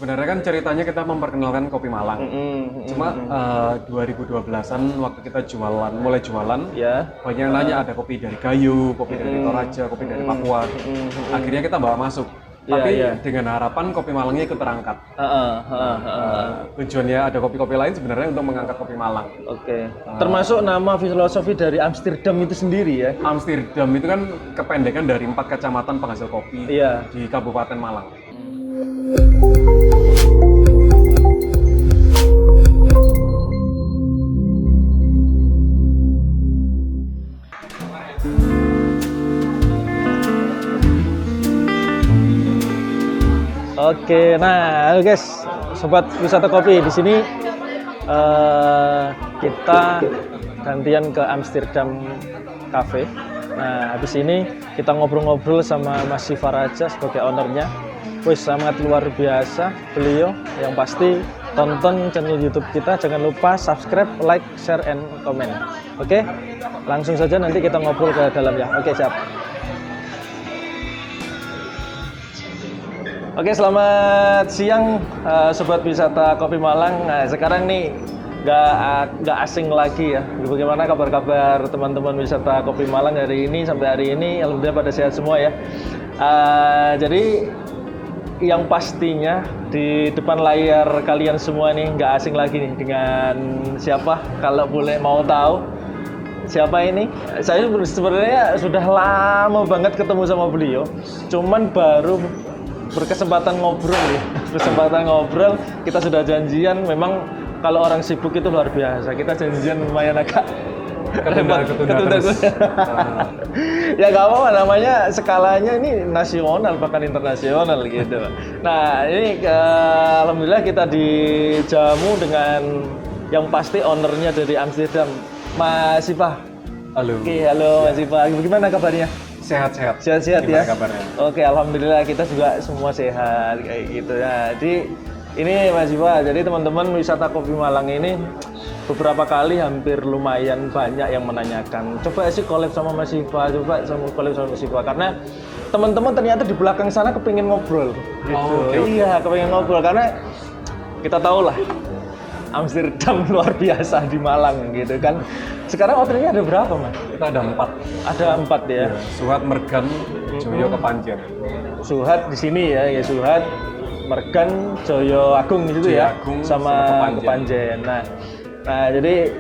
Sebenarnya kan ceritanya kita memperkenalkan kopi Malang. Cuma 2012-an waktu kita mulai jualan, banyak yang nanya ada kopi dari Gayo, kopi dari Toraja, kopi dari Papua. Akhirnya kita bawa masuk. Tapi dengan harapan kopi Malangnya ikut terangkat. Tujuannya ada kopi-kopi lain sebenarnya untuk mengangkat kopi Malang. Oke. Termasuk nama filosofi dari Amsterdam itu sendiri ya? Amsterdam itu kan kependekan dari 4 kecamatan penghasil kopi di Kabupaten Malang. Oke, nah halo guys, sobat wisata kopi di sini kita gantian ke Amsterdam Cafe. Nah, habis ini kita ngobrol-ngobrol sama Mas Siva Raja sebagai ownernya. Wih, sangat luar biasa beliau. Yang pasti tonton channel YouTube kita, jangan lupa subscribe, like, share, and comment. Oke, langsung saja nanti kita ngobrol ke dalamnya. Oke, siap. Oke, selamat siang sobat wisata Kopi Malang. Nah, sekarang nih nggak asing lagi ya. Bagaimana kabar-kabar teman-teman wisata Kopi Malang hari ini sampai hari ini? Alhamdulillah pada sehat semua ya. Jadi yang pastinya di depan layar kalian semua nih nggak asing lagi nih dengan siapa? Kalau boleh mau tahu siapa ini? Saya sebenarnya sudah lama banget ketemu sama beliau. Cuman baru berkesempatan ngobrol ya. Kesempatan ngobrol, kita sudah janjian. Memang kalau orang sibuk itu luar biasa. Kita janjian lumayan agak ketunda. Ya nggak apa-apa, namanya skalanya ini nasional bahkan internasional gitu. Nah ini alhamdulillah kita dijamu dengan yang pasti ownernya dari Amsterdam, Mas Siva. Halo. Oke, halo Mas Siva. Bagaimana kabarnya? Sehat-sehat. Sehat-sehat ya. Kabarnya? Oke, alhamdulillah kita juga semua sehat kayak gitu ya. Jadi ini Mas Siva, jadi teman-teman wisata Kopi Malang ini beberapa kali hampir lumayan banyak yang menanyakan, coba sih collab sama Mas Siva, coba collab sama Mas Siva, karena teman-teman ternyata di belakang sana kepingin ngobrol gitu. Iya, kepingin ngobrol karena kita tahu lah Amsterdam luar biasa di Malang gitu kan. Sekarang outletnya ada berapa, Mas? Kita ada 4. Ada 4 ya. Suhat, Mergan, Joyo, Kepanjen. Suhat di sini ya, Suhat, Mergan, Joyo Agung gitu ya, Agung, sama Kepanjen. Nah, jadi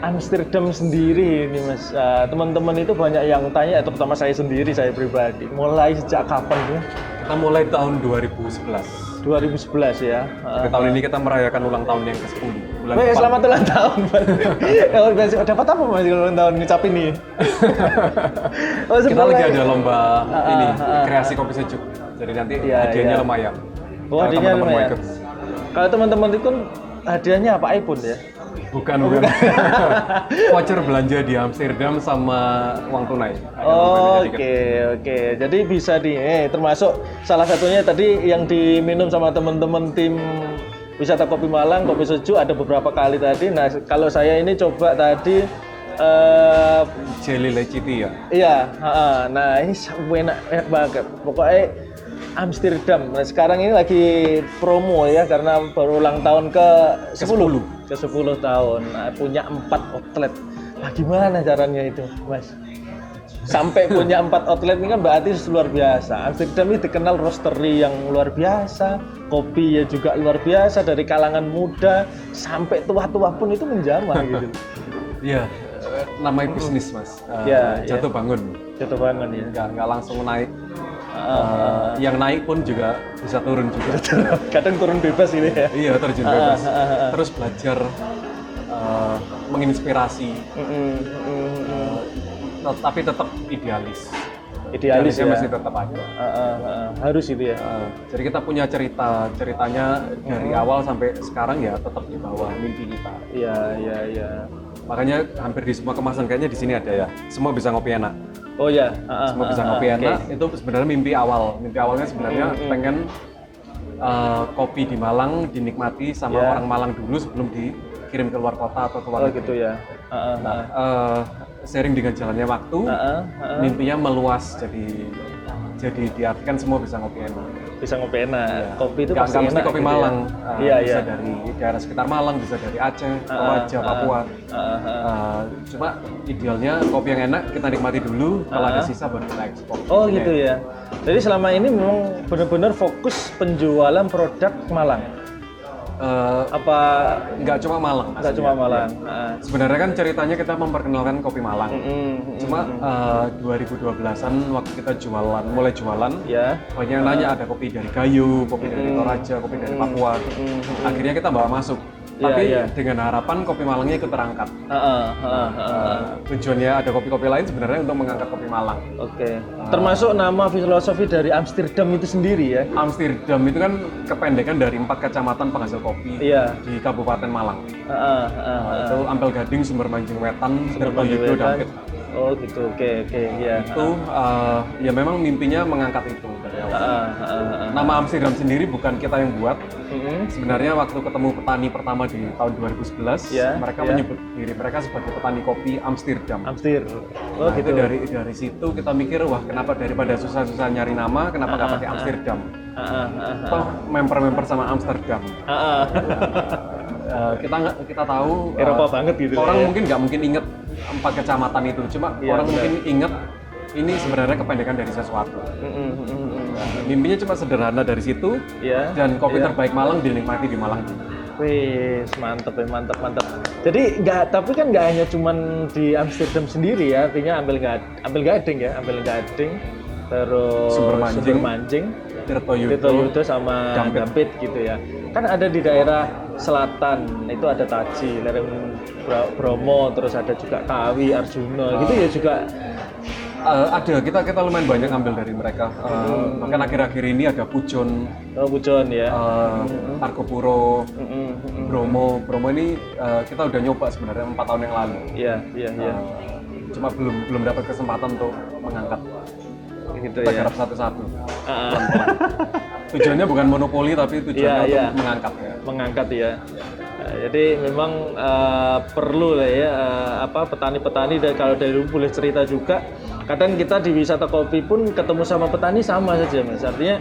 Amsterdam sendiri ini Mas, teman-teman itu banyak yang tanya, terutama saya sendiri, saya pribadi. Mulai sejak kapan sih? Kita mulai tahun 2011. 2011 ya. Tahun ini kita merayakan ulang tahun yang ke-10. Selamat ulang tahun. Dapat apa Mas ulang tahun ngucapin nih? Kita lagi ada lomba ini, kreasi kopi sejuk. Jadi nanti hadiahnya lumayan. Oh, hadiahnya lumayan. Kalau teman-teman itu kan hadiahnya apa, iPhone ya? Bukan. Voucher belanja di Amsterdam sama uang tunai. Oke. Jadi bisa termasuk salah satunya tadi yang diminum sama teman-teman tim wisata Kopi Malang, kopi sejuk ada beberapa kali tadi. Nah, kalau saya ini coba tadi Jelly Leciti ya? Iya, nah ini enak banget. Pokoknya Amsterdam. Nah, sekarang ini lagi promo ya karena baru ulang tahun ke-10 tahun. Nah, punya 4 outlet. Nah, gimana caranya itu, Mas? Sampai punya 4 outlet ini kan berarti luar biasa. Amsterdam ini dikenal roastery yang luar biasa, kopi ya juga luar biasa, dari kalangan muda sampai tua-tua pun itu menjamah gitu. Iya, namanya bisnis Mas. Jatuh bangun ya. Nggak langsung naik. Yang naik pun juga bisa turun juga. Kadang turun bebas ini ya. Iya, terjun bebas. Terus belajar menginspirasi. Tapi tetap idealis. Idealisnya masih tetap ada. Harus itu ya. Jadi kita punya ceritanya dari awal sampai sekarang ya tetap di bawah mimpi kita. Iya. Makanya hampir di semua kemasan kayaknya di sini ada ya. Semua bisa ngopi enak. Oh ya. Semua bisa ngopi enak. Itu sebenarnya mimpi awal. Mimpi awalnya sebenarnya pengen kopi di Malang dinikmati sama orang Malang dulu sebelum dikirim ke luar kota atau ke luar negeri. Gitu ya. Sering dengan jalannya waktu, mimpinya meluas jadi diartikan semua bisa ngopi enak. Bisa ngopi enak. Kopi itu nggak pasti mesti enak kopi gitu Malang. Iya, Bisa iya. dari daerah sekitar Malang, bisa dari Aceh, Toraja, Papua. Cuma idealnya kopi yang enak kita nikmati dulu, kalau ada sisa baru kita ekspor. Oh gitu ya. Jadi selama ini memang benar-benar fokus penjualan produk Malang. Apa Nggak cuma Malang. nggak cuma Malang? Sebenarnya kan ceritanya kita memperkenalkan kopi Malang. Cuma 2012-an waktu kita mulai jualan, banyak yang nanya ada kopi dari Gayo, kopi dari Toraja, kopi dari Papua. Akhirnya kita bawa masuk. Tapi dengan harapan kopi Malangnya ikut terangkat. Tujuannya ada kopi-kopi lain sebenarnya untuk mengangkat kopi Malang. Oke. Termasuk nama filosofi dari Amsterdam itu sendiri ya? Amsterdam itu kan kependekan dari 4 kecamatan penghasil kopi di Kabupaten Malang. Itu Ampel Gading, Sumber Manjing Wetan, Tirtoyudo, Dampit. Oh gitu, oke, ya. Itu ya memang mimpinya mengangkat itu dari awal. Nama Amsterdam sendiri bukan kita yang buat. Sebenarnya waktu ketemu petani pertama di tahun 2011, mereka menyebut diri mereka sebagai petani kopi Amsterdam. Oh gitu. Dari situ kita mikir, wah kenapa daripada susah-susah nyari nama, kenapa nggak pakai Amsterdam? Toh member sama Amsterdam. Kita tahu Eropa banget gitu. Orang mungkin nggak mungkin inget 4 kecamatan itu, cuma orang mungkin inget ini sebenarnya kependekan dari sesuatu. Mimpinya cuma sederhana dari situ, dan kopi terbaik Malang dinikmati di Malang. Wih, mantep. Jadi tapi kan nggak hanya cuman di Amsterdam sendiri ya, artinya Ampel Gading, terus Sumber Manjing, Tirtoyudo sama Dampit gitu ya. Kan ada di daerah selatan itu ada Taji, lereng Bromo, terus ada juga Kawi, Arjuna, gitu ya juga. Ada, kita lumayan banyak ngambil dari mereka. Bahkan akhir-akhir ini ada Pujon. Pujon ya. Margopuro, Bromo ini kita udah nyoba sebenarnya 4 tahun yang lalu. Iya. Cuma belum dapat kesempatan untuk mengangkat. Gitu kita ya. garap satu-satu. Tujuannya bukan monopoli, tapi tujuannya untuk mengangkat ya. Mengangkat ya. Jadi memang perlu lah ya petani-petani, dan kalau dari dulu boleh cerita juga, kadang kita di wisata kopi pun ketemu sama petani sama saja Mas. Artinya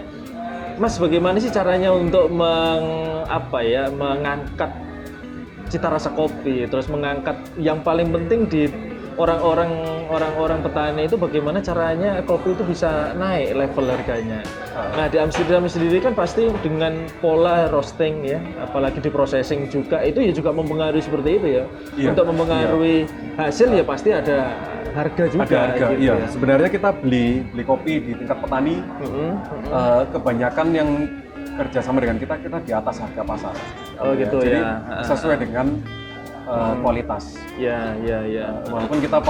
Mas, bagaimana sih caranya untuk mengangkat cita rasa kopi, terus mengangkat yang paling penting di orang-orang petani itu, bagaimana caranya kopi itu bisa naik level harganya. Nah, di Amsterdam sendiri kan pasti dengan pola roasting ya, apalagi di processing juga, itu ya juga mempengaruhi seperti itu ya. Untuk mempengaruhi hasil ya pasti ada harga juga. Ada harga, gitu iya. Ya. Sebenarnya kita beli kopi di tingkat petani, kebanyakan yang kerjasama dengan kita di atas harga pasar. Gitu. Jadi ya. sesuai dengan kualitas. Ya. Walaupun kita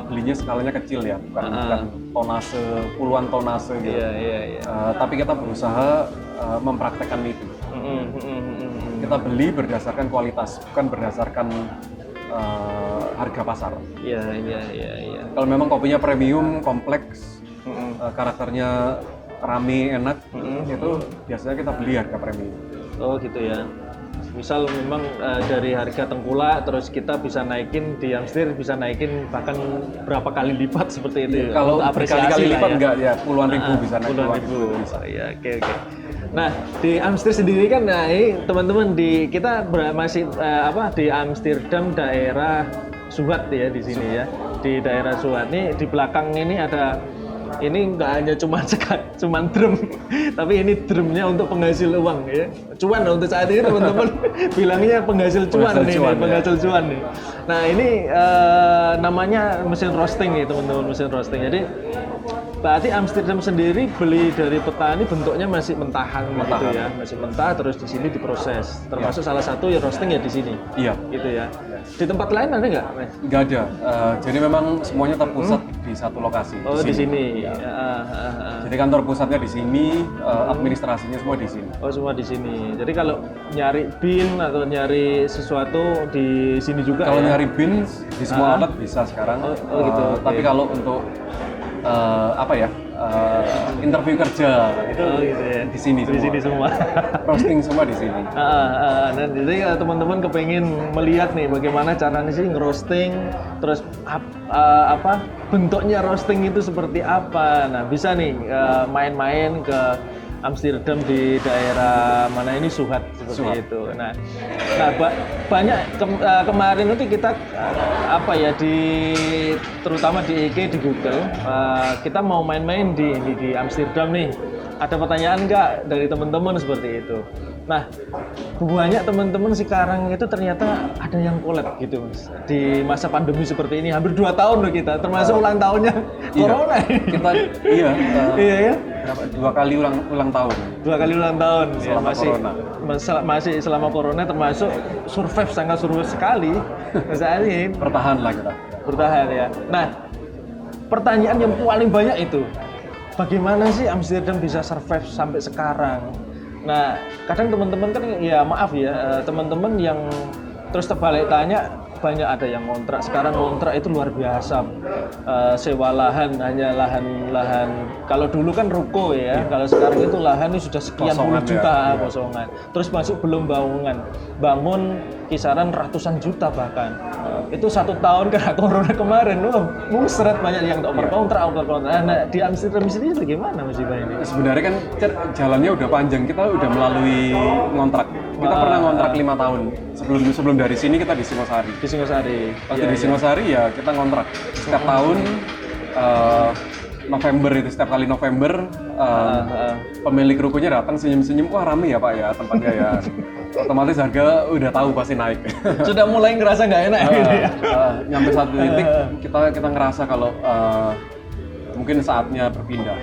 belinya skalanya kecil ya, bukan tonase, puluhan tonase gitu. Iya. Tapi kita berusaha mempraktekkan itu. Kita beli berdasarkan kualitas, bukan berdasarkan harga pasar. Iya. Kalau memang kopinya premium, kompleks, karakternya rame, enak, itu biasanya kita beli harga premium. Oh gitu ya. Misal memang dari harga tengkulak, terus kita bisa naikin di Amstir, bisa naikin bahkan berapa kali lipat seperti itu. Kalau berkali-kali lipat enggak ya, puluhan ribu bisa naik. Puluhan ribu. Iya, oke. Nah, di Amstir sendiri kan, ini teman-teman kita masih di Amsterdam daerah Suhat ya di sini ya. Di daerah Suhat nih, di belakang ini ada. Ini nggak hanya cuman drum, tapi ini drumnya untuk penghasil uang ya. Cuan untuk saat ini teman-teman bilangnya penghasil cuan nih. Nah ini namanya mesin roasting nih teman-teman, mesin roasting. Jadi berarti Amsterdam sendiri beli dari petani bentuknya masih mentahan gitu ya, masih mentah, terus di sini diproses. Termasuk salah satu ya roasting ya di sini. Iya. Gitu ya. Di tempat lain ada nggak, Mas? Nggak ada. Jadi memang semuanya terpusat di satu lokasi. Oh di sini. Ya. Jadi kantor pusatnya di sini, administrasinya semua di sini. Oh semua di sini. Jadi kalau nyari bin atau nyari sesuatu di sini juga. Kalau nyari bin di semua outlet bisa sekarang. Oh gitu. Tapi kalau untuk interview kerja itu gitu ya. di sini semua. Di sini semua. Roasting semua di sini. Dan jadi teman-teman kepengen melihat nih bagaimana caranya sih ngerosting, terus bentuknya roasting itu seperti apa. Nah bisa nih main-main ke Amsterdam di daerah mana ini Suhat seperti itu. Nah banyak kemarin itu kita apa ya terutama di IG di Google kita mau main-main di Amsterdam nih. Ada pertanyaan nggak dari teman-teman seperti itu? Nah, banyak teman-teman sekarang itu ternyata ada yang collab gitu Mas. Di masa pandemi seperti ini, hampir 2 tahun loh kita, termasuk ulang tahunnya Corona. Kita iya ya? 2 kali ulang tahun. 2 kali ulang tahun selama Corona. Masih selama Corona, termasuk survive, sangat survive sekali. Saat ini Bertahan lah kita. Bertahan ya. Nah, pertanyaan yang paling banyak itu, bagaimana sih Amsterdam bisa survive sampai sekarang? Nah, kadang teman-teman kan ya maaf ya, teman-teman yang terus terbalik tanya, banyak ada yang ngontrak. Sekarang ngontrak itu luar biasa. Sewa lahan hanya lahan. Kalau dulu kan ruko ya, kalau sekarang itu lahan ini sudah sekian puluh juta kosongan. Terus masuk belum bangun kisaran ratusan juta bahkan. Itu 1 tahun karena Corona kemarin, musret banyak yang kontrak. Nah, di Amsterdam sendiri bagaimana Mas Iba ini? Sebenarnya kan jalannya udah panjang, kita udah melalui ngontrak. Kita pernah ngontrak 5 tahun. Sebelum dari sini kita di Singosari. Di Singosari. Pas di Singosari ya kita ngontrak. Setiap tahun November itu, setiap kali November pemilik rukonya datang senyum-senyum, wah rame ya Pak ya tempatnya ya. Otomatis harga udah tahu pasti naik. Sudah mulai ngerasa nggak enak gitu ya. Nyampe satu titik kita ngerasa kalau mungkin saatnya berpindah.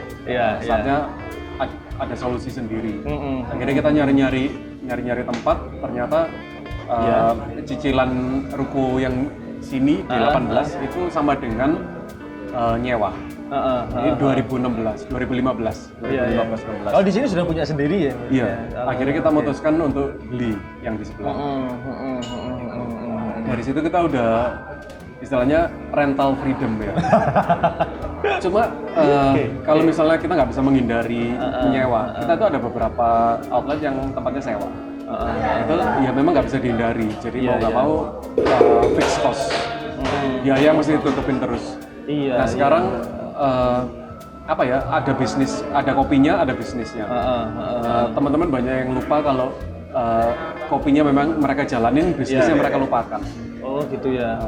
Saatnya ada solusi sendiri. Akhirnya kita nyari tempat, ternyata cicilan ruko yang sini di 18 itu sama dengan nyewa. Ini 2015. Oh, di sini sudah punya sendiri ya? Iya. Akhirnya kita memutuskan untuk beli yang di sebelah. Dari situ kita udah istilahnya rental freedom ya. Cuma kalau misalnya kita nggak bisa menghindari menyewa, kita tuh ada beberapa outlet yang tempatnya sewa. Itu ya memang nggak bisa dihindari. Jadi mau nggak mau fixed cost. Biaya mesti ditutupin terus. Nah sekarang apa ya, ada bisnis, ada kopinya, ada bisnisnya. Teman-teman banyak yang lupa kalau kopinya memang mereka jalanin, bisnisnya mereka lupakan. Oh gitu ya.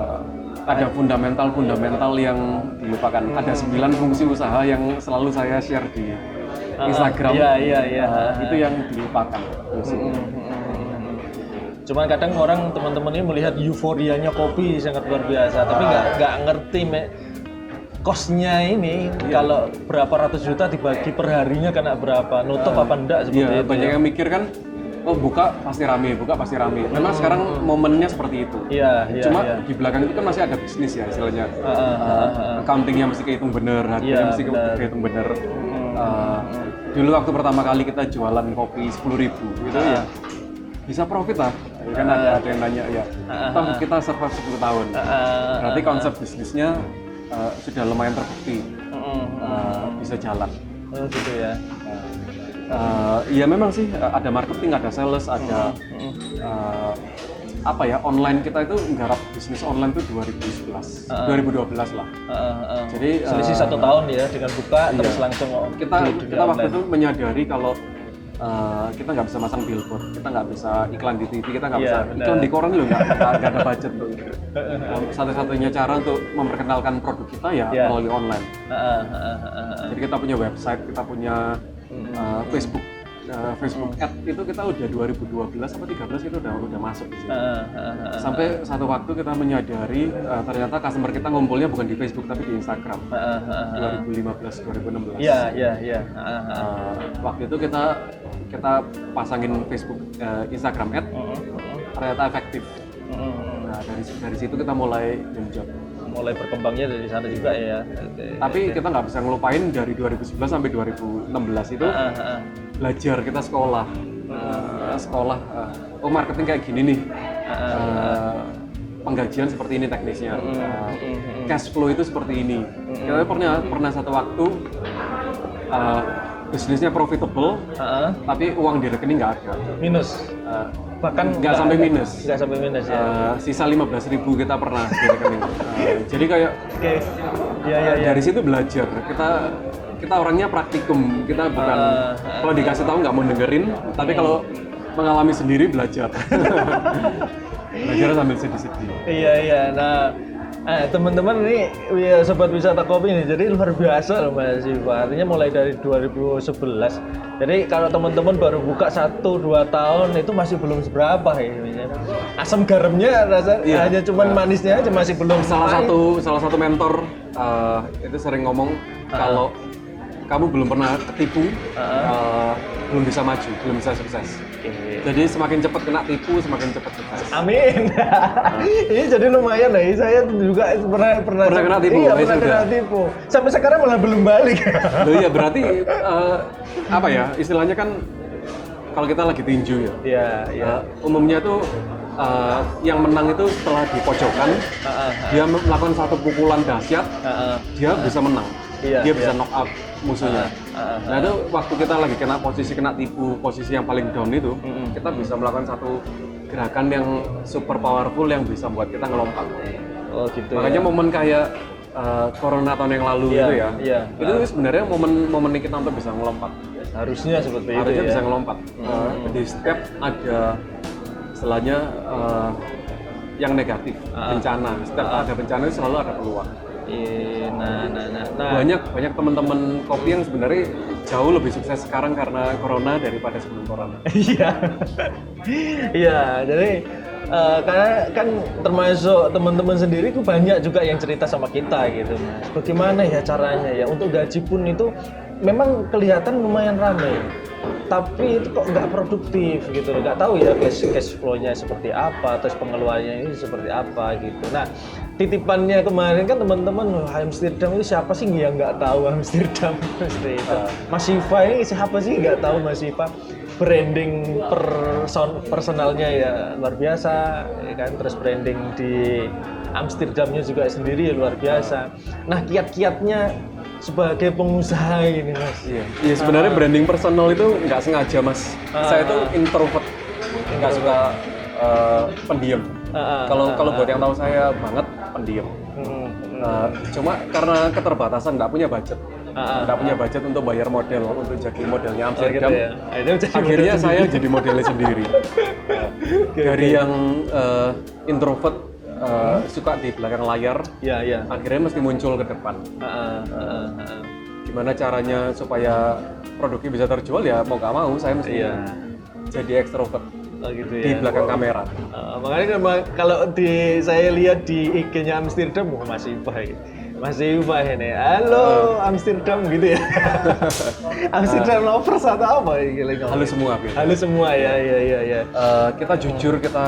Ada fundamental yang dilupakan. Ada 9 fungsi usaha yang selalu saya share di Instagram. Itu yang dilupakan. Cuman kadang teman-teman ini melihat euforianya kopi sangat luar biasa, tapi nggak ngerti kosnya ini. Kalau berapa ratus juta dibagi per harinya kena berapa, nutup apa enggak seperti itu. Banyak yang mikir kan, oh buka pasti rame. Memang sekarang momennya seperti itu. Cuma di belakang itu kan masih ada bisnis ya istilahnya. Accountingnya mesti kehitung bener, harganya mesti kehitung bener. Dulu waktu pertama kali kita jualan kopi 10.000 gitu ya, bisa profit lah. Kan ada yang nanya ya, kita survive 10 tahun. Berarti konsep bisnisnya sudah lumayan terbukti, bisa jalan. Gitu ya. Ya memang sih ada marketing, ada sales, ada online. Kita itu nggarap bisnis online itu 2012 lah. Jadi selisih 1 tahun ya dengan buka terus langsung kita waktu itu menyadari kalau kita nggak bisa masang billboard, kita nggak bisa iklan di TV, kita nggak bisa iklan di koran, nggak ada budget tuh. Satu-satunya cara untuk memperkenalkan produk kita ya melalui online. Jadi kita punya website, kita punya Facebook Ad itu kita udah 2012 apa 13 itu udah masuk di sini. Sampai satu waktu kita menyadari ternyata customer kita ngumpulnya bukan di Facebook tapi di Instagram. 2015 2016. Waktu itu kita pasangin Facebook Instagram Ad, ternyata efektif. Nah, dari situ kita mulai genjot. Mulai berkembangnya dari sana juga ya. Tapi kita nggak bisa ngelupain dari 2011 sampai 2016 itu belajar, kita sekolah. Oh marketing kayak gini nih. Penggajian seperti ini teknisnya. Cash flow itu seperti ini. Kita pernah satu waktu bisnisnya profitable, tapi uang di rekening nggak ada. Minus. Bahkan nggak sampai minus. Nggak sampai minus ya. Sisa 15.000 kita pernah di rekening. Jadi kayak dari situ belajar. Kita kita orangnya praktikum, kita bukan kalau dikasih tahu nggak mau dengerin, tapi kalau mengalami sendiri belajar. Belajar sambil sedih-sedih. Iya. Nah, teman-teman ini ya, sobat wisata kopi ini jadi luar biasa loh Mas Siva. Artinya mulai dari 2011. Jadi kalau teman-teman baru buka 1-2 tahun itu masih belum seberapa ya. Asam garamnya hanya cuman manisnya aja masih belum. Salah satu mentor itu sering ngomong kalau kamu belum pernah ketipu, belum bisa maju, belum bisa sukses. Jadi semakin cepat kena tipu, semakin cepat sukses. Amin. Ini jadi lumayan lah. Saya juga pernah kena tipu. Iya, pernah kena tipu. Sampai sekarang malah belum balik. Loh iya, berarti apa ya? Istilahnya kan kalau kita lagi tinju ya. Iya. Umumnya tuh yang menang itu setelah di pojokan, dia melakukan satu pukulan dahsyat, dia bisa menang. Dia bisa knock out musuhnya. Nah itu waktu kita lagi kena tipu, posisi yang paling down itu, kita bisa melakukan satu gerakan yang super powerful yang bisa buat kita ngelompat. Oh gitu. Makanya momen kayak Corona tahun yang lalu itu ya, itu sebenarnya momen kita untuk bisa ngelompat. Harusnya seperti itu. Harusnya bisa ngelompat. Jadi setiap ada istilahnya yang negatif, bencana. Setiap ada bencana itu selalu ada peluang. Nah. Banyak teman-teman kopi yang sebenarnya jauh lebih sukses sekarang karena corona daripada sebelum corona. Iya, jadi karena kan termasuk teman-teman sendiri tuh banyak juga yang cerita sama kita gitu Mas. Bagaimana ya caranya ya untuk gaji pun itu memang kelihatan lumayan ramai. Tapi itu kok nggak produktif gitu loh, nggak tahu ya cash flow-nya seperti apa, terus pengeluarannya ini seperti apa gitu. Nah, titipannya kemarin kan teman-teman Amsterdam itu siapa sih yang nggak tahu Amsterdam seperti itu. Mas Siva ini siapa sih nggak tahu Mas Siva? Branding personalnya ya luar biasa, ya kan? Terus branding di Amsterdamnya juga sendiri ya luar biasa. Nah, kiat-kiatnya sebagai pengusaha ini Mas. Iya sebenarnya branding personal itu nggak sengaja Mas. Saya itu introvert, nggak suka pendiam. Kalau buat yang tahu saya banget pendiam. Cuma karena keterbatasan nggak punya budget. Nggak punya budget untuk bayar model untuk jadi modelnya Amsterdam. Gitu ya. Akhirnya saya jadi modelnya sendiri. Dari yang introvert suka di belakang layar, akhirnya mesti muncul ke depan. Gimana caranya supaya produknya bisa terjual ya mau nggak mau saya mesti jadi ekstrovert gitu di belakang kamera. Makanya kalau saya lihat di IG-nya Amsterdam, Mas Siva ini, halo Amsterdam gitu ya. Amsterdam lovers atau apa? Halo semua. Halo semua ya. Kita jujur, kita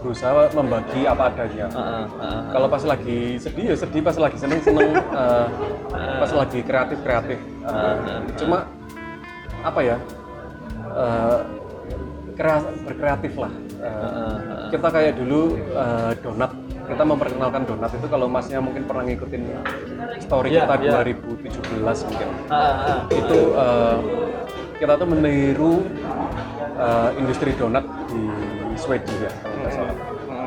berusaha membagi apa adanya. Kalau pas lagi sedih ya sedih, pas lagi seneng, pas lagi kreatif. Cuma apa ya? Berkreatif lah. Kita kayak dulu donat. Kita memperkenalkan donat itu kalau masnya mungkin pernah ngikutin story kita 2017 mungkin. Itu kita tuh meniru industri donat di Swedia kalau nggak salah.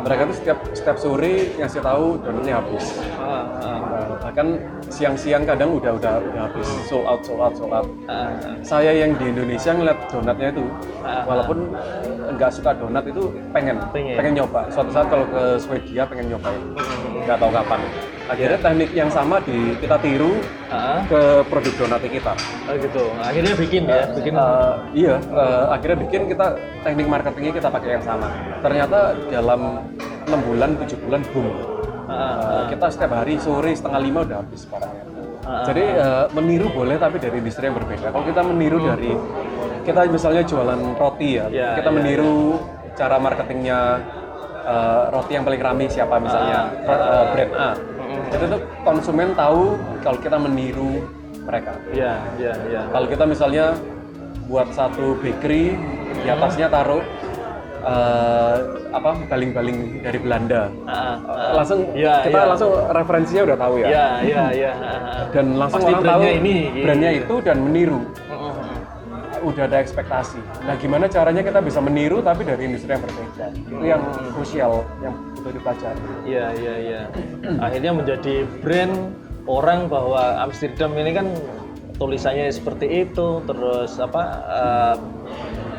Mereka tuh setiap sore ngasih tahu donatnya habis. Bahkan siang-siang kadang udah habis, sold out. Saya yang di Indonesia ngeliat donatnya itu, walaupun nggak suka donat itu pengen nyoba. Suatu saat kalau ke Swedia pengen nyobain, nggak tahu kapan. Akhirnya teknik yang sama kita tiru ke produk donatnya kita. Gitu. Akhirnya bikin. Akhirnya bikin, kita teknik marketingnya kita pakai yang sama. Ternyata dalam 6 bulan, 7 bulan boom. Kita setiap hari sore 4:30 udah habis barangnya. Jadi meniru boleh tapi dari industri yang berbeda. Kalau kita meniru dari kita misalnya jualan roti kita meniru cara marketingnya roti yang paling ramai siapa misalnya brand A. Itu tuh konsumen tahu kalau kita meniru mereka. Kalau kita misalnya buat satu bakery di atasnya taruh baling-baling dari Belanda. Langsung langsung referensinya udah tahu ya. Dan langsung pasti orang tahu brandnya ini. itu dan meniru. Udah ada ekspektasi. Nah, gimana caranya kita bisa meniru tapi dari industri yang berbeda? Itu yang krusial yang butuh dipelajari. Akhirnya menjadi brand orang bahwa Amsterdam ini kan tulisannya seperti itu, terus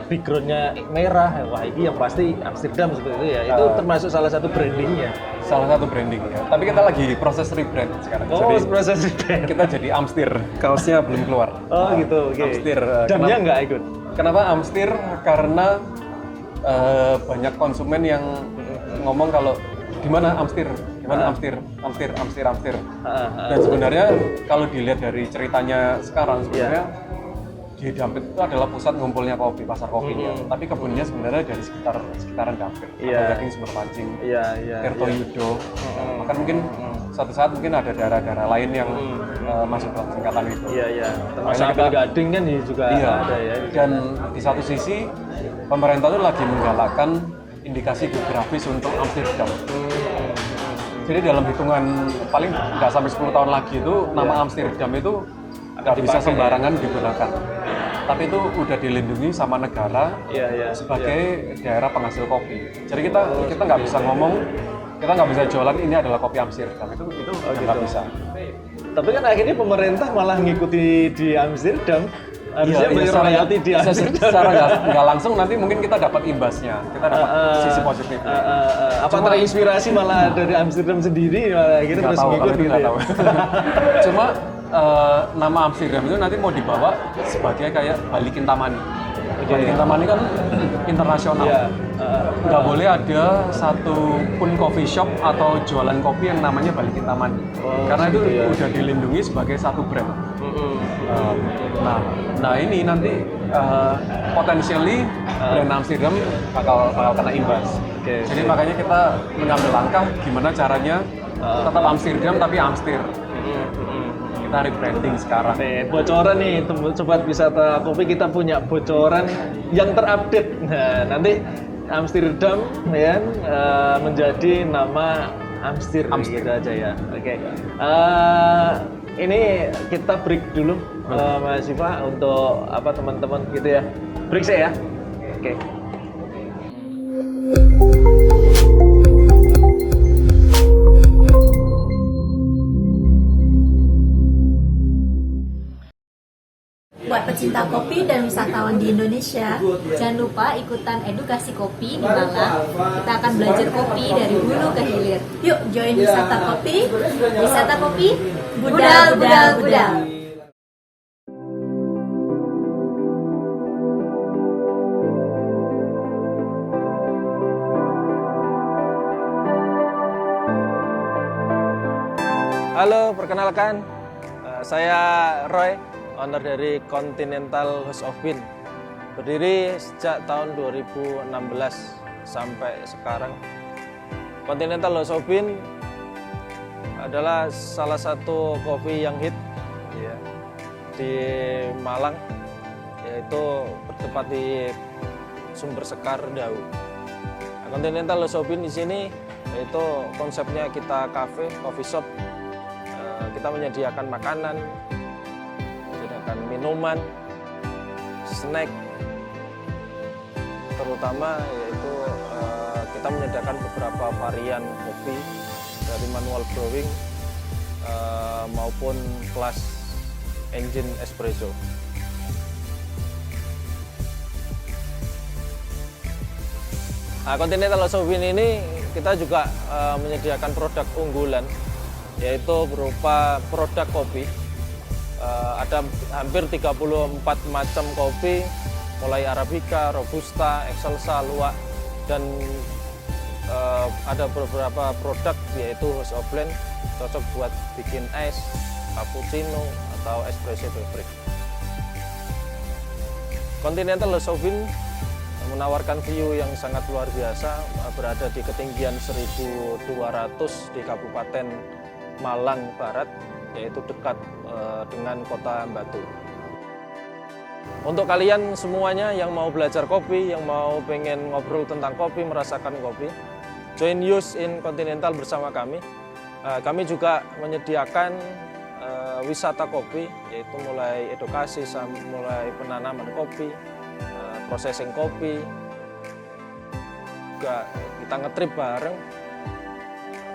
backgroundnya merah, wah ini yang pasti Amsterdam seperti itu ya. Itu termasuk salah satu brandingnya. Salah satu branding ya. Tapi kita lagi proses rebrand sekarang. Oh, jadi proses rebrand. Kita jadi Amstir. Kaosnya belum keluar. Oh gitu. Oke. Amstir. Damnya nggak ikut. Kenapa Amstir? Karena banyak konsumen yang ngomong kalau di mana Amstir, di mana Amstir. Dan sebenarnya kalau dilihat dari ceritanya sekarang sebenarnya di Dampit itu adalah pusat ngumpulnya kopi, pasar kopinya. Tapi kebunnya sebenarnya dari sekitaran Dampit, Gading, Sumber Pancing, Tirto Yudo. Bahkan mungkin suatu saat mungkin ada daerah-daerah lain yang masuk dalam singkatan itu. Iya. Termasuk Apel Gading kan juga ada ya. Dan di satu sisi pemerintah itu lagi menggalakkan indikasi geografis untuk Amsterdam. Jadi dalam hitungan paling nggak sampai 10 tahun lagi itu nama Amsterdam itu nggak bisa sembarangan digunakan. Tapi itu udah dilindungi sama negara sebagai daerah penghasil kopi. Jadi kita nggak bisa ngomong, kita nggak bisa jualan ini adalah kopi Amsterdam, itu nggak bisa. Tapi kan akhirnya pemerintah malah ngikuti di Amsterdam. Harusnya royalti di Amsterdam. Secara nggak langsung nanti mungkin kita dapat imbasnya, kita dapat sisi positifnya. Apa terinspirasi malah dari Amsterdam sendiri malah akhirnya terus ngikut gitu ya? Cuma nama Amsterdam itu nanti mau dibawa sebagai kayak Bali Kintamani. Bali Kintamani kan internasional. Nggak boleh ada satu pun coffee shop atau jualan kopi yang namanya Bali Kintamani. Karena itu udah dilindungi sebagai satu brand. Nah ini nanti potentially brand Amsterdam bakal kena imbas. Jadi makanya kita mengambil langkah gimana caranya tetap Amsterdam tapi Amstir. Kita rebranding sekarang. Bocoran nih sobat wisata kopi, kita punya bocoran yang terupdate. Nah, nanti Amsterdam ya menjadi nama Amstir gitu aja ya. Oke. Ini kita break dulu Mas Siva untuk teman-teman gitu ya. Break saya ya. Oke. Buat pecinta kopi dan wisatawan di Indonesia, jangan lupa ikutan edukasi kopi di Malang. Kita akan belajar kopi dari hulu ke hilir. Yuk join wisata kopi, budal. Halo, perkenalkan, saya Roy, owner dari Continental House of Bean. Berdiri sejak tahun 2016 sampai sekarang. Continental House of Bean adalah salah satu kopi yang hit ya, di Malang, yaitu bertempat di Sumber Sekar Dau. Continental House of Bean di sini yaitu konsepnya kita cafe, coffee shop. Kita menyediakan makanan, menyediakan minuman, snack, terutama yaitu kita menyediakan beberapa varian kopi dari manual brewing maupun kelas engine espresso. Continental House of Bean ini kita juga menyediakan produk unggulan, yaitu berupa produk kopi. Ada hampir 34 macam kopi, mulai Arabica, Robusta, Excelsa, Luwak, dan ada beberapa produk yaitu House of Blend, cocok buat bikin es, cappuccino, atau espresso beverage. Continental House of Bean menawarkan view yang sangat luar biasa, berada di ketinggian 1.200 di Kabupaten Malang Barat, yaitu dekat dengan kota Batu. Untuk kalian semuanya yang mau belajar kopi, yang mau pengen ngobrol tentang kopi, merasakan kopi, join Use in Continental bersama kami. Kami juga menyediakan wisata kopi, yaitu mulai edukasi, mulai penanaman kopi, processing kopi, juga kita ngetrip bareng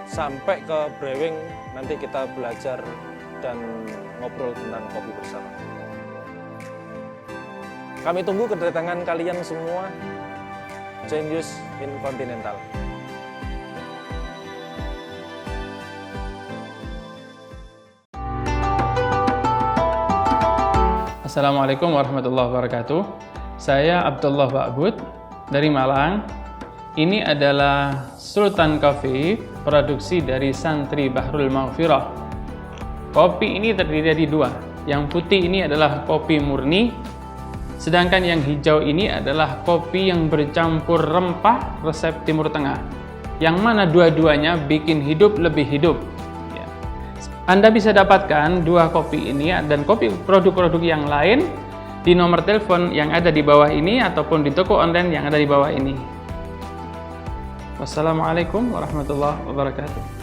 sampai ke brewing. Nanti kita belajar dan ngobrol tentang kopi bersama. Kami tunggu kedatangan kalian semua. Genius in Continental. Assalamualaikum warahmatullahi wabarakatuh. Saya Abdullah Ba'bud dari Malang. Ini adalah Sultan Coffee, produksi dari Santri Bahrul Maghfirah. Kopi ini terdiri dari dua. Yang putih ini adalah kopi murni, sedangkan yang hijau ini adalah kopi yang bercampur rempah resep Timur Tengah, yang mana dua-duanya bikin hidup lebih hidup. Anda bisa dapatkan dua kopi ini dan kopi produk-produk yang lain di nomor telepon yang ada di bawah ini ataupun di toko online yang ada di bawah ini. Wassalamualaikum warahmatullahi wabarakatuh.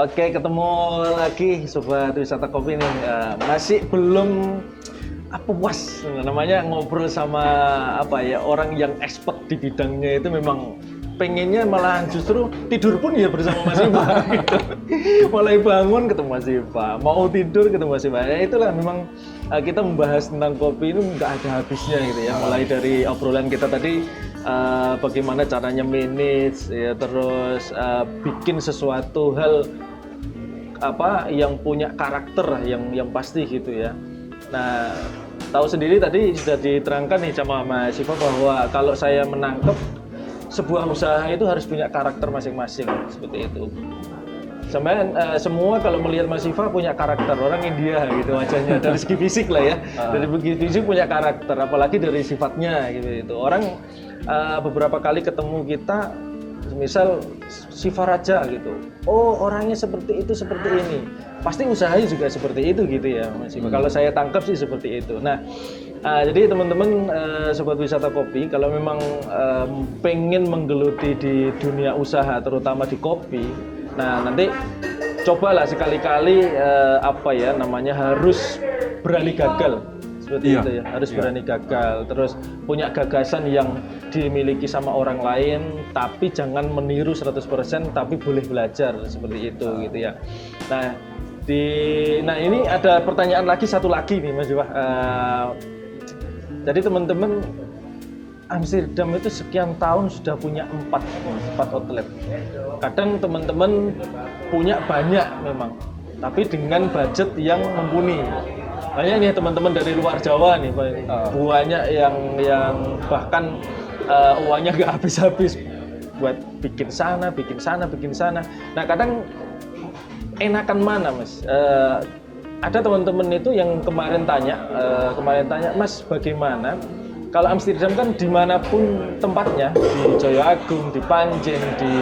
Oke, ketemu lagi Sobat Wisata Kopi nih. Masih belum puas namanya ngobrol sama orang yang expert di bidangnya. Itu memang pengennya malah justru tidur pun ya bersama Mas Iva gitu. Mulai bangun ketemu Mas Iva, mau tidur ketemu Mas Iva. Ya itulah memang kita membahas tentang kopi ini nggak ada habisnya gitu ya. Mulai dari obrolan kita tadi bagaimana caranya manage ya, terus bikin sesuatu hal yang punya karakter yang pasti gitu ya. Nah, tahu sendiri tadi sudah diterangkan nih sama Mas Iva bahwa kalau saya menangkap sebuah usaha itu harus punya karakter masing-masing seperti itu. Sampai semua kalau melihat Mas Iva punya karakter orang India gitu wajahnya dari segi fisik lah ya. Dari segi fisik punya karakter, apalagi dari sifatnya gitu. Orang beberapa kali ketemu kita, misal Siva Raja gitu, oh orangnya seperti itu, seperti ini, pasti usahanya juga seperti itu gitu ya Mas Iva. Kalau saya tangkap sih seperti itu. Nah, jadi teman-teman Sobat Wisata Kopi, kalau memang pengen menggeluti di dunia usaha terutama di kopi, nah nanti cobalah sekali-kali harus berani gagal. Seperti itu ya, harus berani gagal, terus punya gagasan yang dimiliki sama orang lain, tapi jangan meniru 100%, tapi boleh belajar seperti itu gitu ya. Nah, ini ada pertanyaan satu lagi nih Mas Iva. Jadi teman-teman, Amsterdam itu sekian tahun sudah punya 4 outlet. Kadang teman-teman punya banyak memang, tapi dengan budget yang mumpuni. Banyak nih teman-teman dari luar Jawa nih, banyak yang bahkan uangnya nggak habis-habis buat bikin sana. Nah kadang enakan mana Mas? Ada teman-teman itu yang kemarin tanya, Mas bagaimana? Kalau Amsterdam kan dimanapun tempatnya, di Jaya Agung, di Panjen, di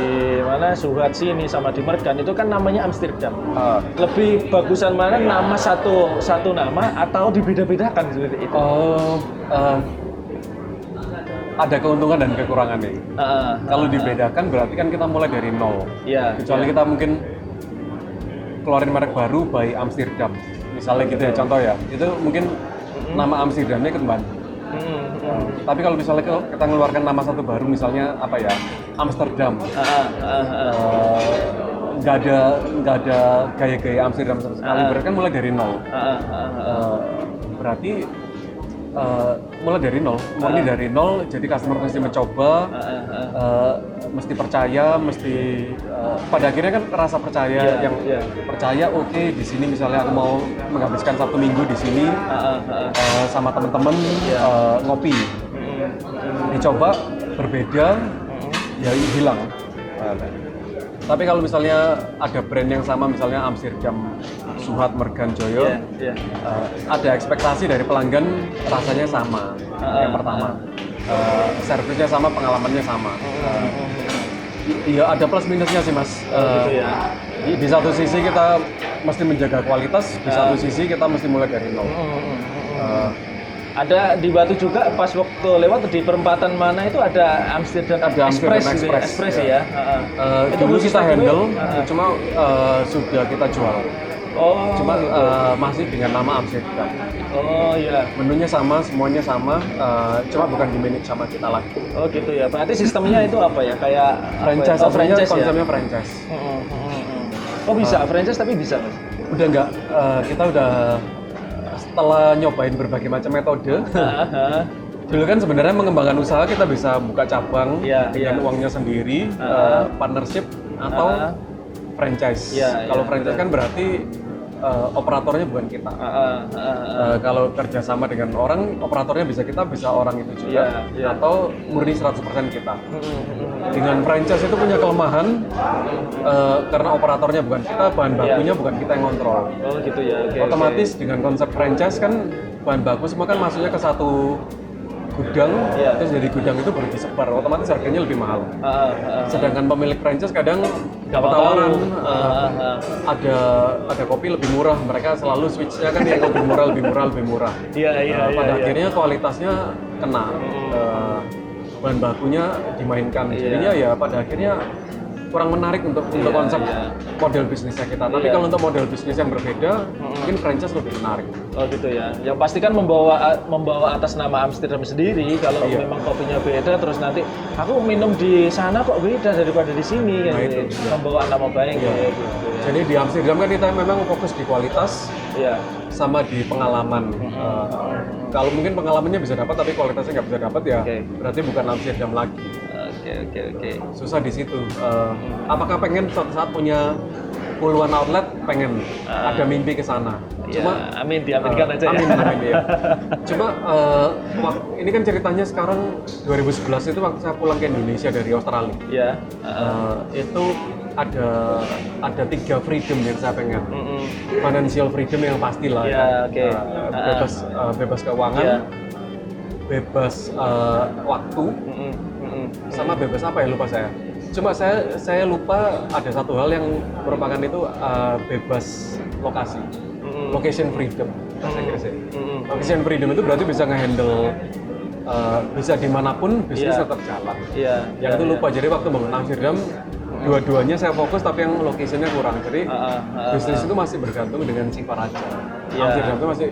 Suhat sini, sama di Mergan, itu kan namanya Amsterdam. Lebih bagusan mana nama satu nama atau dibeda-bedakan seperti itu? Ada keuntungan dan kekurangan nih. Kalau dibedakan berarti kan kita mulai dari nol. Kecuali kita mungkin keluarin merek baru by Amsterdam. Misalnya gitu ya, contoh ya. Itu mungkin nama Amsterdamnya kembali. Tapi kalau misalnya kita mengeluarkan nama satu baru, misalnya apa ya, Amsterdam, nggak ada gaya-gaya Amsterdam sama sekali. Berarti kan mulai dari nol. Berarti mulai dari nol, murni dari nol. Jadi customer mesti mencoba, mesti percaya, mesti pada akhirnya kan rasa percaya percaya. Oke, di sini misalnya aku mau menghabiskan 1 minggu di sini sama teman-teman ngopi, dicoba berbeda, ya hilang. Tapi kalau misalnya ada brand yang sama, misalnya Amsterdam, Suhat, Merganjoyo, ada ekspektasi dari pelanggan rasanya sama. Yang pertama, servisnya sama, pengalamannya sama. Iya, ada plus minusnya sih mas. Di satu sisi kita mesti menjaga kualitas, di satu sisi kita mesti mulai dari nol. Ada di Batu juga pas waktu lewat di perempatan mana itu ada Amsterdam Express gitu ya? Express ya. Dulu kita handle, cuma sudah kita jual. Cuma masih dengan nama Amsterdam. Oh iya. Menunya sama, semuanya sama, cuma bukan di manage sama kita lagi. Oh gitu ya. Berarti sistemnya itu apa ya? Kayak franchise, franchise konsepnya ya? franchise. Oh bisa franchise tapi bisa mas? Udah enggak, kita udah setelah nyobain berbagai macam metode. Dulu kan sebenarnya mengembangkan usaha kita bisa buka cabang dengan uangnya sendiri, partnership atau franchise. Kalau franchise kan berarti operatornya bukan kita. Kalau kerjasama dengan orang, operatornya bisa kita, bisa orang itu juga, atau murni 100% kita. Dengan franchise itu punya kelemahan karena operatornya bukan kita, bahan bakunya bukan kita yang kontrol. Oh gitu ya. Otomatis dengan konsep franchise kan bahan baku semua kan masuknya ke satu gudang, terus dari gudang itu baru disebar, otomatis harganya lebih mahal. Sedangkan pemilik franchise kadang dapat tawaran, ada kopi lebih murah, mereka selalu switch-nya kan yang lebih murah. Pada akhirnya kualitasnya kena, bahan bakunya dimainkan, jadinya ya pada akhirnya kurang menarik untuk konsep model bisnisnya kita. Tapi kalau untuk model bisnis yang berbeda, mungkin franchise lebih menarik. Oh gitu ya. Yang pasti kan membawa atas nama Amsterdam sendiri. Kalau memang kopinya beda, terus nanti aku minum di sana kok beda daripada di sini, kan? Itu membawa nama baik. Gitu, ya. Jadi di Amsterdam kan kita memang fokus di kualitas, sama di pengalaman. Kalau mungkin pengalamannya bisa dapat, tapi kualitasnya nggak bisa dapat ya, berarti bukan Amsterdam lagi. Oke. Susah di situ. Apakah pengen suatu saat punya puluhan outlet? Pengen. Ada mimpi ke sana. Cuma amin, diaminkan aja ya. Amin ya. Cuma ini kan ceritanya sekarang 2011 itu waktu saya pulang ke Indonesia dari Australia. Itu ada 3 freedom yang saya pengen. Financial freedom yang pastilah. Bebas keuangan, bebas waktu. Sama bebas apa ya, lupa saya. Cuma saya lupa ada satu hal yang merupakan itu bebas lokasi, location freedom bahasa Inggrisnya. Location freedom itu berarti bisa ngehandle bisa dimanapun bisnis tetap jalan. Yang itu lupa. Jadi waktu bangun Amsterdam dua-duanya saya fokus, tapi yang location-nya kurang. Jadi bisnis itu masih bergantung dengan Sivaraja. Amsterdam itu masih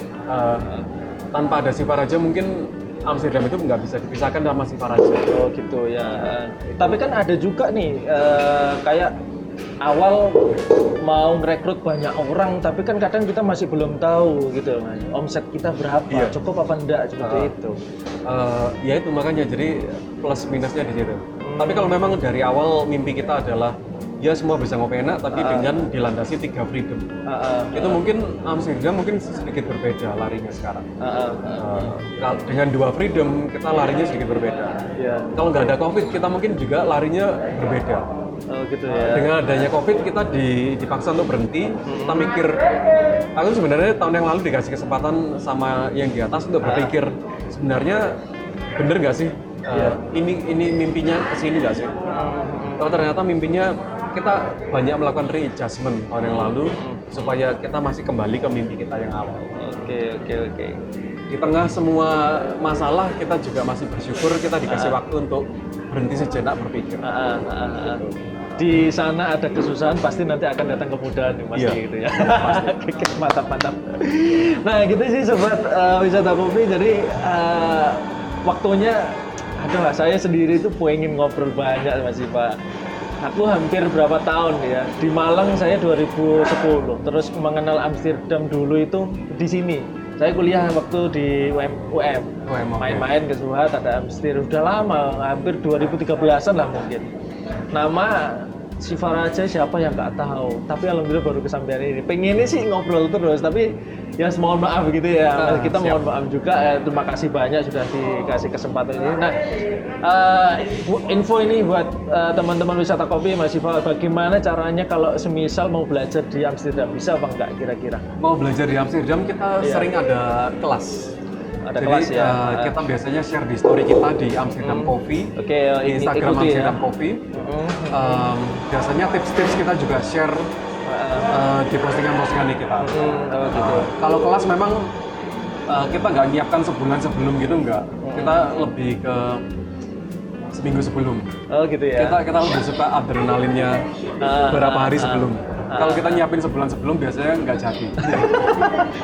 tanpa ada Sivaraja mungkin Amsterdam itu nggak bisa dipisahkan sama Sivaraja. Oh gitu ya. Tapi kan ada juga nih kayak awal mau ngerekrut banyak orang, tapi kan kadang kita masih belum tahu gitu mas. Omset kita berapa, cukup apa enggak seperti itu. Ya itu makanya jadi plus minusnya di situ. Tapi kalau memang dari awal mimpi kita adalah ya semua bisa ngopi enak, tapi dengan dilandasi 3 freedom. Itu mungkin Amsterdam mungkin sedikit berbeda larinya sekarang. Dengan 2 freedom kita larinya sedikit berbeda. Kalau nggak ada COVID kita mungkin juga larinya berbeda. Oh gitu ya. Dengan adanya COVID kita dipaksa untuk berhenti. Kita mikir, aku sebenarnya tahun yang lalu dikasih kesempatan sama yang di atas untuk berpikir sebenarnya bener nggak sih ini mimpinya kesini nggak sih? Kalau ternyata mimpinya kita banyak melakukan readjustment tahun yang lalu supaya kita masih kembali ke mimpi kita yang awal. Oke. Di tengah semua masalah kita juga masih bersyukur kita dikasih waktu untuk berhenti sejenak berpikir. Di sana ada kesusahan pasti nanti akan datang kemudahan nih mas gitu ya. Mantap. Nah gitu sih sobat wisata kopi. Jadi waktunya adalah saya sendiri itu pengen ngobrol banyak Mas Siva. Aku hampir berapa tahun ya di Malang, saya 2010 terus mengenal Amsterdam dulu itu di sini. Saya kuliah waktu di UM main-main ke Suhat, ada Amsterdam udah lama, hampir 2013an lah mungkin. Nama Siva Raja siapa yang nggak tahu, tapi alhamdulillah baru kesampaian ini. Pengennya sih ngobrol terus, tapi ya mohon maaf gitu ya. Kita mohon maaf juga. Terima kasih banyak sudah dikasih kesempatan ini. Nah, info ini buat teman-teman wisata kopi, Mas Siva, bagaimana caranya kalau semisal mau belajar di Amsterdam, bisa apa enggak kira-kira? Mau belajar di Amsterdam kita sering ada kelas. Ada Jadi, kelas ya. Kita biasanya share di story kita di Amsterdam Coffee, di Instagram ikuti Amsterdam ya. Coffee. Biasanya tips-tips kita juga share di postingan-postingan kita. Gitu. Kalau kelas memang kita nggak nyiapkan sebulan sebelum gitu, nggak. Kita lebih ke seminggu sebelum. Oh gitu ya. Kita lebih suka adrenalinnya beberapa hari sebelum. Kalau kita nyiapin sebulan sebelum biasanya nggak jadi.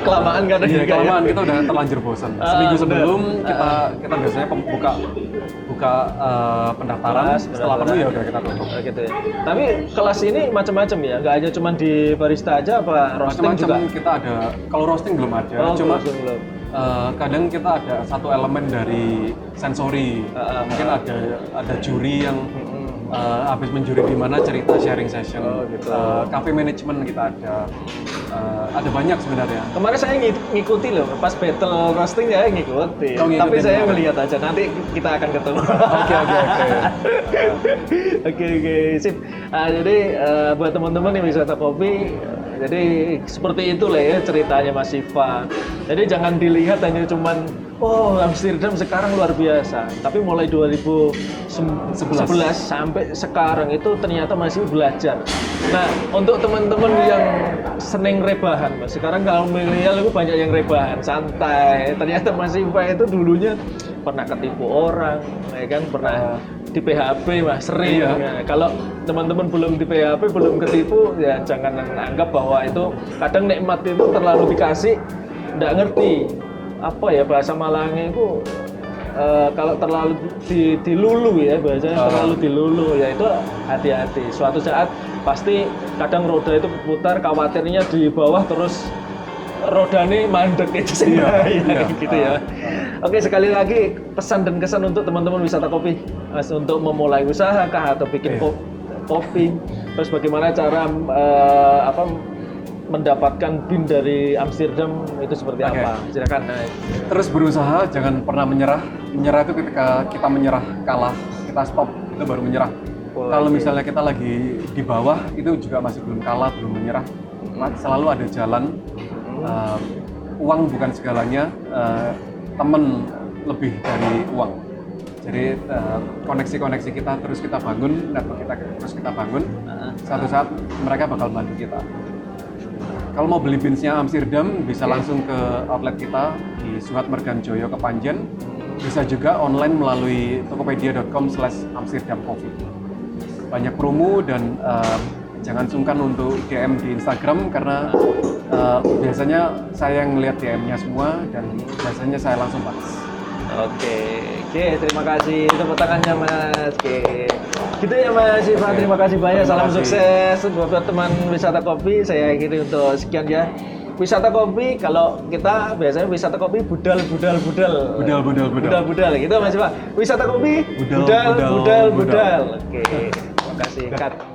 Kelamaan kan? Iya, kelamaan kita udah terlanjur bosan. Seminggu sebelum kita biasanya buka pendaftaran. Setelah penuh ya udah kita tutup. Gitu ya. Tapi kelas ini macam-macam ya, nggak hanya cuma di barista aja, apa roasting juga? Macam-macam kita ada. Kalau roasting belum ada, cuma belum. kadang kita ada satu elemen dari sensori. Mungkin ada juri yang habis menjuri di mana cerita sharing session. Cafe management kita ada banyak sebenarnya. Kemarin saya ngikuti loh, pas battle roasting ya ngikuti. Tapi saya ngelihat aja, nanti kita akan ketemu. Oke, sip. Jadi buat teman-teman yang wisata kopi, jadi seperti itulah ya ceritanya Mas Siva. Jadi jangan dilihat hanya cuman Amsterdam sekarang luar biasa, tapi mulai 2011 sampai sekarang itu ternyata masih belajar. Nah, untuk teman-teman yang seneng rebahan, Mas, sekarang kalau milenial itu banyak yang rebahan, santai. Ternyata Mas Siva itu dulunya pernah ketipu orang, ya kan, pernah di PHP, Mas, sering. Ya. Kalau teman-teman belum di PHP, belum ketipu, ya jangan anggap bahwa itu kadang nikmat itu terlalu dikasih, nggak ngerti. Apa ya bahasa Malangnya itu kalau terlalu dilulu ya, bahasanya terlalu dilulu ya, itu hati-hati. Suatu saat pasti kadang roda itu putar, khawatirnya di bawah terus rodanya mandek itu sih gitu ya. Oke, sekali lagi pesan dan kesan untuk teman-teman wisata kopi, Mas, untuk memulai usaha kah atau bikin kopi, terus bagaimana cara mendapatkan BIN dari Amsterdam itu seperti apa? Silakan. Terus berusaha, jangan pernah menyerah. Menyerah itu ketika kita menyerah, kalah, kita stop, itu baru menyerah. Kalau misalnya kita lagi di bawah, itu juga masih belum kalah, belum menyerah. Selalu ada jalan. Uang bukan segalanya, teman lebih dari uang. Jadi koneksi-koneksi kita terus kita bangun, network kita terus kita bangun. Suatu saat mereka bakal bantu kita. Kalau mau beli beansnya Amsterdam, bisa langsung ke outlet kita di Suhat Merganjoyo Kepanjen. Bisa juga online melalui tokopedia.com/amsterdamcoffee. Banyak promo dan jangan sungkan untuk DM di Instagram karena biasanya saya yang ngeliat DM-nya semua dan biasanya saya langsung balas. Oke, terima kasih. Tepuk tangannya, Mas. Gitu ya, Mas Siva. Terima kasih banyak. Salam sukses buat teman wisata kopi. Saya akhiri untuk sekian ya. Wisata kopi, kalau kita biasanya wisata kopi budal gitu, Mas Siva. Wisata kopi budal. Oke, terima kasih. Cut.